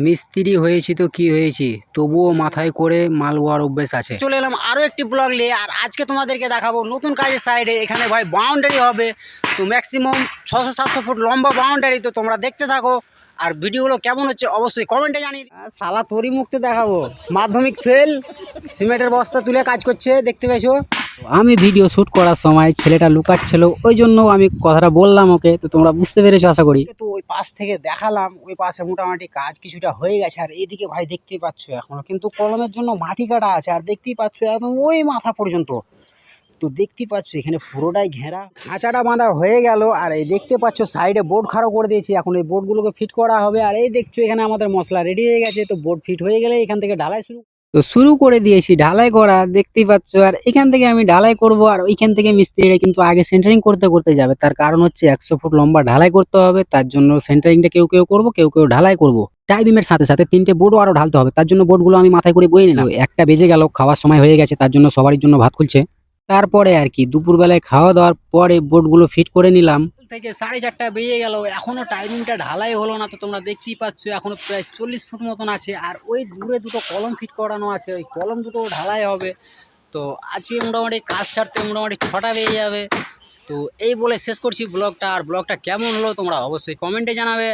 মিস্ত্রি হয়েছি তো কি হয়েছি, তবুও মাথায় করে মাল ওয়ার অভ্যেস আছে। চলে এলাম আরও একটি ব্লগ নিয়ে। আর আজকে তোমাদেরকে দেখাবো নতুন কাজের সাইডে এখানে ভাই বাউন্ডারি হবে। তো ম্যাক্সিমাম 600-700 ফুট লম্বা বাউন্ডারি। তো তোমরা দেখতে থাকো, আর ভিডিওগুলো কেমন হচ্ছে অবশ্যই কমেন্টে জানিয়ে। শালা তোরই মুখতে দেখাবো, মাধ্যমিক ফেল, সিমেন্টের বস্তা তুলে কাজ করছে, দেখতে পেয়েছো। আমি ভিডিও শ্যুট করার সময় ছেলেটা লুকাচ্ছিল, ওই জন্য আমি কথাটা বললাম ওকে। তো তোমরা বুঝতে পেরেছো আশা করি। তো ওই পাশ থেকে দেখালাম, ওই পাশে মোটামুটি কাজ কিছুটা হয়ে গেছে। আর এইদিকে ভাই দেখতেই পাচ্ছ এখনো কিন্তু কলমের জন্য মাটি কাটা আছে। আর দেখতেই পাচ্ছ একদম ওই মাথা পর্যন্ত। তো দেখতেই পাচ্ছ এখানে পুরোটাই ঘেরা, খাঁচাটা বাঁধা হয়ে গেল। আর এই দেখতে পাচ্ছ সাইডে বোর্ড খাড়ো করে দিয়েছি, এখন এই বোর্ডগুলোকে ফিট করা হবে। আর এই দেখছো এখানে আমাদের মশলা রেডি হয়ে গেছে। তো বোর্ড ফিট হয়ে গেলে এখান থেকে ঢালাই শুরু করে দিয়েছি ঢালাই করা, দেখতেই পাচ্ছ। আর এখান থেকে আমি ঢালাই করব, আর ওইখান থেকে মিস্ত্রিরা কিন্তু আগে সেন্টারিং করতে করতে যাবে। তার কারণ হচ্ছে 100 ফুট লম্বা ঢালাই করতে হবে, তার জন্য সেন্টারিংটা কেউ কেউ করবো, কেউ কেউ ঢালাই করবো। টাই বিমের সাথে সাথে 3টে বোর্ডও আরো ঢালতে হবে, তার জন্য বোর্ডগুলো আমি মাথায় করে বয়ে নিলাম। 1টা বেজে গেল, খাওয়ার সময় হয়ে গেছে, তার জন্য সবারই জন্য ভাত খুলছে। তারপরে আর কি দুপুরবেলায় খাওয়া দাওয়ার পরে বোর্ডগুলো ফিট করে নিলাম। থেকে 4:30 বেজে গেল, এখনো টাইমিংটা ঢালাই হলো না। তো তোমরা দেখতেই পাচ্ছ এখনো প্রায় 40 ফুট মতন আছে। আর ওই দূরে দুটো কলম ফিট করানো আছে, ওই কলম দুটো ঢালাই হবে। তো আজকে মোটামুটি কাজ ছাড়তে মোটামুটি 6টা বেজে যাবে। তো এই বলে শেষ করছি ব্লগটা। আর ব্লগটা কেমন হলো তোমরা অবশ্যই কমেন্টে জানাবে।